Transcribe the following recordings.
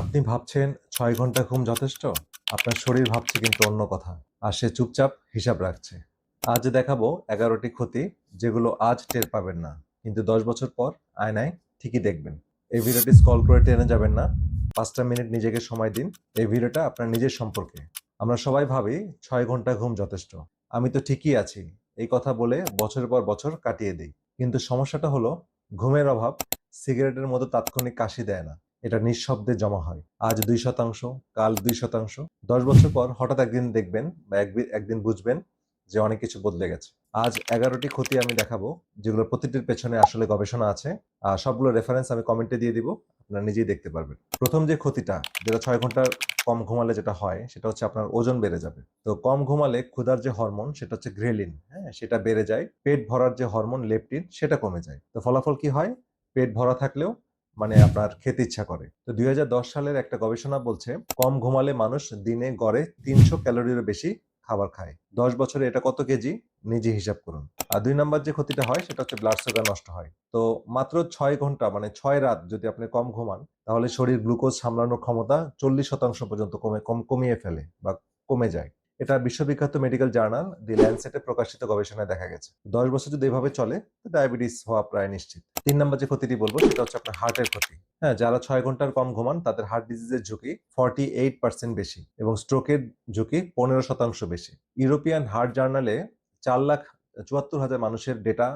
আপনি ভাবছেন ৬ ঘন্টা ঘুম যথেষ্ট? আপনার শরীর ভাবছে কিন্তু অন্য কথা। আর সে চুপচাপ হিসাব রাখছে। আজ দেখাবো ১১টি ক্ষতি যেগুলো আজ টের পাবেন না। কিন্তু ১০ বছর পর আয়নায় ঠিকই দেখবেন। এই ভিডিওটি স্ক্রল করে টেনে যাবেন না। ৫টা মিনিট নিজেকে সময় দিন। এই ভিডিওটা আপনার নিজের সম্পর্কে। আমরা সবাই ভাবি ৬ ঘন্টা ঘুম যথেষ্ট। আমি তো ঠিকই আছি। এই কথা বলে বছরের পর বছর কাটিয়ে দেই। কিন্তু সমস্যাটা হলো ঘুমের অভাব সিগারেটের মতো তাৎক্ষণিক কাশি দেয় না। এটা নিঃশব্দে জমা হয়। আজ ২%, কাল ২%। ১০ বছর পর হঠাৎ একদিন দেখবেন বা একদিন বুঝবেন যে অনেক কিছু বদলে গেছে। আজ ১১টি ক্ষতি আমি দেখাবো, যেগুলোর প্রতিটির পেছনে আসলে গবেষণা আছে। সবগুলো রেফারেন্স আমি কমেন্টে দিয়ে দিব। আপনারা নিজেই দেখতে পারবেন। ১ম যে ক্ষতিটা, যেটা ৬ ঘন্টা কম ঘুমালে যেটা হয়, সেটা হচ্ছে আপনার ওজন বেড়ে যাবে। তো কম ঘুমালে ক্ষুধার যে হরমোন, সেটা হচ্ছে গ্রেলিন, হ্যাঁ? সেটা বেড়ে যায়। পেট ভরার যে হরমোন লেপটিন, সেটা কমে যায়। তো ফলাফল কি হয়? পেট ভরা থাকলেও মানে আপনার খেতে ইচ্ছা করে। তো ২০১০ সালের একটা গবেষণা বলছে কম ঘুমালে মানুষ দিনে গড়ে ৩০০ ক্যালোরিরও বেশি খাবার খায়। ১০ বছরে এটা কত কেজি? নিজে হিসাব করুন। আর ২ নাম্বার যে ক্ষতিটা হয় সেটা হচ্ছে ব্লাড সুগার নষ্ট হয়। তো মাত্র ৬ ঘন্টা মানে ৬ রাত যদি আপনি কম ঘুমান, তাহলে শরীর গ্লুকোজ সামলানোর ক্ষমতা ৪০% পর্যন্ত কমিয়ে ফেলে বা কমে যায়। এটা বিশ্ববিখ্যাত মেডিকেল জার্নাল দি ল্যান্সেটে প্রকাশিত গবেষণায় দেখা গেছে। ১০ বছর যদি এভাবে চলে, তো ডায়াবেটিস হওয়া প্রায় নিশ্চিত। ৩ নাম্বার যে ক্ষতিটি বলব সেটা হচ্ছে আপনার হার্টের ক্ষতি। হ্যাঁ, যারা ৬ ঘন্টার কম ঘুমান তাদের হার্ট ডিজিজের ঝুঁকি 48% বেশি এবং স্ট্রোকের ঝুঁকি ১৫% বেশি। ইউরোপিয়ান হার্ট জার্নালে ৪,৭৪,০০০ মানুষের ডেটা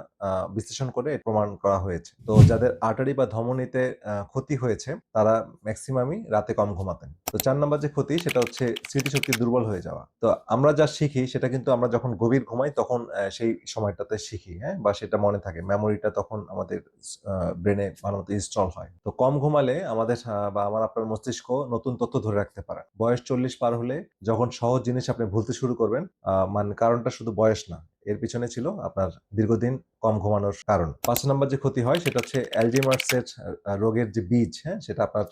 বিশ্লেষণ করে প্রমাণ করা হয়েছে। তো যাদের আর্টারি বা ধমনীতে ক্ষতি হয়েছে তারা মেক্সিমামই রাতে কম ঘুমাতেন। তো ৪ নাম্বার যে ক্ষতি সেটা হচ্ছে স্মৃতিশক্তি দুর্বল হয়ে যাওয়া। তো আমরা যা শিখি সেটা কিন্তু আমরা যখন গভীর ঘুমাই তখন সেই সময়টাতে শিখি, হ্যাঁ? বা সেটা মনে থাকে। মেমোরিটা তখন আমাদের ব্রেনে ভালোমতো ইনস্টল হয়। তো কম ঘুমালে আমাদের বা আমার আপনার মস্তিষ্ক নতুন তথ্য ধরে রাখতে পারে। বয়স ৪০ পার হলে যখন সহজ জিনিস আপনি ভুলতে শুরু করবেন, মানে কারণটা শুধু বয়স না। এর পিছনে ছিল আপনার দীর্ঘদিন কম ঘুমানোর কারণ। ৫ নাম্বার যে ক্ষতি হয় সেটা হচ্ছে অ্যালঝেইমার্সের রোগের যে বীজ, হ্যাঁ? সেটা আপনার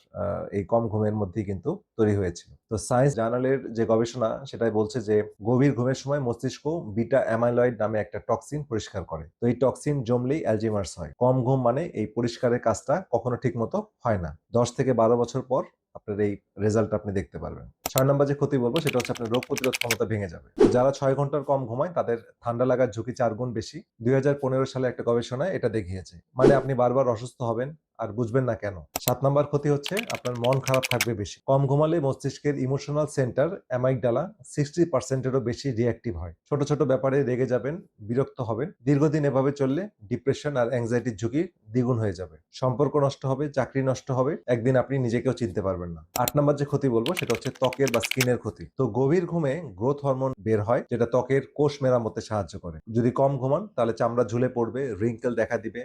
এই কম ঘুমের মধ্যেই কিন্তু তৈরি হয়েছিল। তো সায়েন্স জার্নালের যে গবেষণা সেটাই বলছে যে গভীর ঘুমের সময় মস্তিষ্ক বিটা অ্যামাইলয়েড নামে একটা টক্সিন পরিষ্কার করে। তো এই টক্সিন জমলেই অ্যালঝেইমার্স হয়। কম ঘুম মানে এই পরিষ্কারের কাজটা কখনো ঠিকমতো হয় না। ১০ থেকে ১২ বছর পর আপনার এই রেজাল্ট আপনি দেখতে পারবেন। ৬ নাম্বার যে ক্ষতি বলব সেটা হচ্ছে আপনার রোগ প্রতিরোধ ক্ষমতা ভেঙে যাবে। যারা ৬ ঘন্টার কম ঘুমায় তাদের ঠান্ডা লাগার ঝুঁকি ৪ গুণ বেশি। ২০১৫ সালে একটা গবেষণায় এটা দেখিয়েছে। মানে আপনি বারবার অসুস্থ হবেন আর বুঝবেন না কেন। ৭ নাম্বার ক্ষতি হচ্ছে আপনার মন খারাপ থাকবে বেশি। কম ঘুমালে মস্তিষ্কের ইমোশনাল সেন্টার অ্যামাইগডালা 60% এরও বেশি রিঅ্যাক্টিভ হয়। ছোট, ছোট ব্যাপারে রেগে যাবেন, বিরক্ত হবেন। দীর্ঘদিন এভাবে চললে ডিপ্রেশন আর অ্যাংজাইটির ঝুঁকি দ্বিগুণ হয়ে যাবে। সম্পর্ক নষ্ট হবে, চাকরি নষ্ট হবে। একদিন আপনি নিজেকেও চিনতে পারবেন না। ৮ নাম্বার যে ক্ষতি বলব সেটা হচ্ছে ত্বকের বা স্কিনের ক্ষতি। তো গভীর ঘুমে গ্রোথ হরমোন বের হয় যেটা ত্বকের কোষ মেরামতে সাহায্য করে। যদি কম ঘুমান তাহলে চামড়া ঝুলে পড়বে, রিঙ্কেল দেখা দিবে,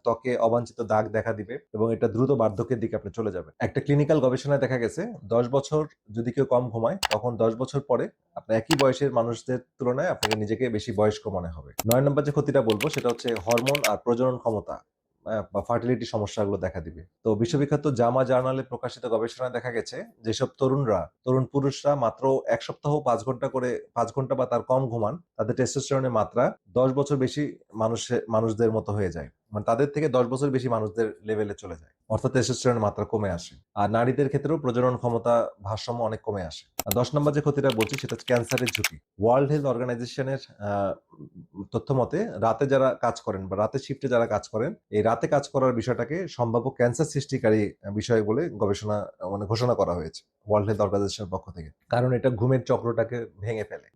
ত্বকে অবাঞ্ছিত দাগ দেখা দিবে এবং এটা দ্রুত বার্ধক্যের দিকে আপনি চলে যাবেন। একটা ক্লিনিক্যাল গবেষণায় দেখা গেছে ১০ বছর যদি কেউ কম ঘুমায় তখন ১০ বছর পরে আপনার একই বয়সের মানুষদের তুলনায় আপনাকে নিজেকে বেশি বয়স্ক মনে হবে। ৯ নম্বর যে ক্ষতিটা বলব সেটা হচ্ছে হরমোন আর প্রজনন ক্ষমতা বা ফার্টিলিটি সমস্যাগুলো দেখা দিবে। তো বিশ্ববিখ্যাত জামা জার্নালে প্রকাশিত গবেষণায় দেখা গেছে যেসব তরুণ পুরুষরা মাত্র ১ সপ্তাহ ৫ ঘন্টা বা তার কম ঘুমান, তাদের টেস্টোস্টেরনের মাত্রা ১০ বছর বেশি মানুষদের মতো হয়ে যায়। মানে তাদের থেকে ১০ বছর বেশি মানুষদের লেভেলে চলে যায়। অর্থাৎ টেস্টোস্টেরনের মাত্রা কমে আসে। আর নারীদের ক্ষেত্রেও প্রজনন ক্ষমতা ভারসাম্য অনেক কমে আসে। আর ১০ নম্বর যে ক্ষতিটা বলছি সেটা হচ্ছে ক্যান্সারের ঝুঁকি। ওয়ার্ল্ড হেলথ অর্গানাইজেশনের তথ্য মতে রাতে যারা কাজ করেন বা রাতের শিফটে যারা কাজ করেন, এই রাতে কাজ করার বিষয়টাকে সম্ভাব্য ক্যান্সার সৃষ্টিকারী বিষয় বলে গবেষণা মানে ঘোষণা করা হয়েছে ওয়ার্ল্ড হেলথ অর্গানাইজেশনের পক্ষ থেকে। কারণ এটা ঘুমের চক্রটাকে ভেঙে ফেলে।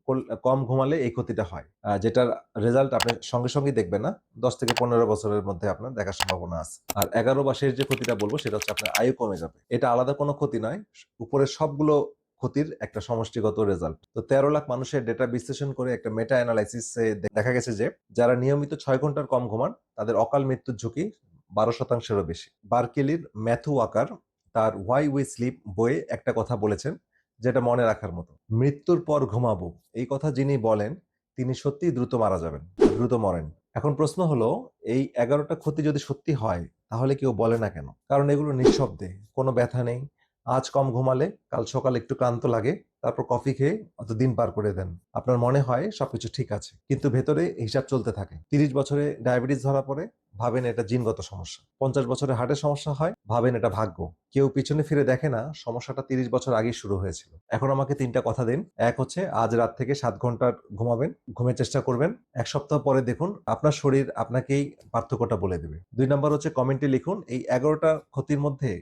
কম ঘুমালে এই ক্ষতিটা হয়। যেটার রেজাল্ট আপনি সঙ্গে সঙ্গেই দেখবেন না। ১০ থেকে ১৫ বছরের মধ্যে আপনার দেখার সম্ভাবনা আছে। আর ১১ বা শেষ যে ক্ষতিটা বলব সেটা হচ্ছে আপনার আয়ু কমে যাবে। এটা আলাদা কোনো ক্ষতি নয়। উপরের সবগুলো ক্ষতির একটা সমষ্টিগত রেজাল্ট। তো ১৩ লাখ মানুষের ডেটা বিশ্লেষণ করে একটা মেটা অ্যানালাইসিসে দেখা গেছে যে যারা নিয়মিত ৬ ঘন্টার কম ঘুমান তাদের অকাল মৃত্যুর ঝুঁকি ১২%-এরও বেশি। বার্কেলির ম্যাথু ওয়াকার তার হোয়াই উই স্লিপ বইয়ে একটা কথা বলেছেন যেটা মনে রাখার মতো। মৃত্যুর পর ঘুমাবো এই কথা যিনি বলেন তিনি সত্যিই দ্রুত মারা যাবেন, দ্রুত মরেন। এখন প্রশ্ন হলো এই ১১টা ক্ষতি যদি সত্যি হয় তাহলে কেউ বলে না কেন? কারণ এগুলো নিঃশব্দে, কোনো ব্যথা নেই। আজ কম ঘুমালে কাল সকালে একটু ক্লান্ত লাগে, তারপর কফি খেয়ে অত দিন পার করে দেন। আপনার মনে হয় সবকিছু ঠিক আছে, কিন্তু ভেতরে হিসাব চলতে থাকে। 30 বছরে ডায়াবেটিস ধরা পড়ে, ভাবেন এটা জিনগত সমস্যা। 50 বছরে হার্টের সমস্যা হয়, ভাবেন এটা ভাগ্য। কেউ পিছনে ফিরে দেখে না সমস্যাটা 30 বছর আগেই শুরু হয়েছিল। এখন আমাকে 3টা কথা দিন। এক হচ্ছে আজ রাত থেকে 7 ঘন্টা ঘুমাবেন, ঘুমের চেষ্টা করবেন। 1 সপ্তাহ পরে দেখুন আপনার শরীর আপনাকেই পার্থক্যটা বলে দেবে। 2 নাম্বার হচ্ছে কমেন্টে লিখুন এই 11টা ক্ষতির মধ্যে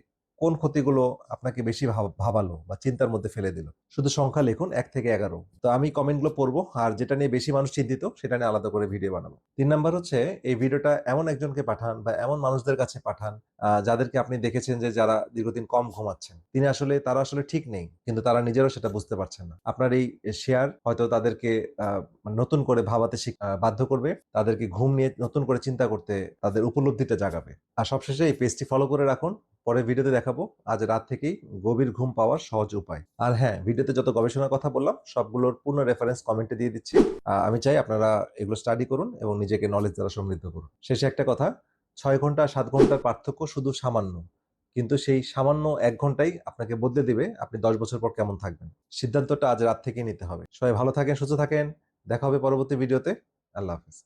কোন ক্ষতিগুলো আপনাকে বেশি ভাবালো বা চিন্তার মধ্যে ফেলে দিল। শুধু সংখ্যা লিখুন 1 থেকে 11। তো আমি কমেন্টগুলো পড়বো, আর যেটা নিয়ে বেশি মানুষ চিন্তিত সেটা নিয়ে আলাদা করে ভিডিও বানাবো। 3 নাম্বার হচ্ছে এই ভিডিওটা এমন একজনকে পাঠান বা এমন মানুষদের কাছে পাঠান যাদেরকে আপনি দেখেছেন যে যারা দীর্ঘদিন কম ঘুমাচ্ছেন। তারা আসলে ঠিক নেই, কিন্তু তারা নিজেরাও সেটা বুঝতে পারছেন না। আপনার এই শেয়ার হয়তো তাদেরকে নতুন করে ভাবাতে বাধ্য করবে, তাদেরকে ঘুম নিয়ে নতুন করে চিন্তা করতে তাদের উপলব্ধিটা জাগাবে। আর সবশেষে এই পেজটি ফলো করে রাখুন। পরের ভিডিওতে দেখাবো আজ রাত থেকেই গভীর ঘুম পাওয়ার সহজ উপায়। আর হ্যাঁ, ভিডিওতে যত গবেষণার কথা বললাম সবগুলোর পূর্ণ রেফারেন্স কমেন্টে দিয়ে দিচ্ছি। আমি চাই আপনারা এগুলো স্টাডি করুন এবং নিজেকে নলেজ দ্বারা সমৃদ্ধ করুন। শেষে একটা কথা, 6 ঘন্টা 7 ঘন্টার পার্থক্য শুধু সামান্য, কিন্তু সেই সামান্য 1 ঘন্টাই আপনাকে বদলে দিবে আপনি 10 বছর পর কেমন থাকবেন। সিদ্ধান্তটা আজ রাত থেকেই নিতে হবে। সবাই ভালো থাকেন, সুস্থ থাকেন। দেখা হবে পরবর্তী ভিডিওতে। আল্লাহ হাফিজ।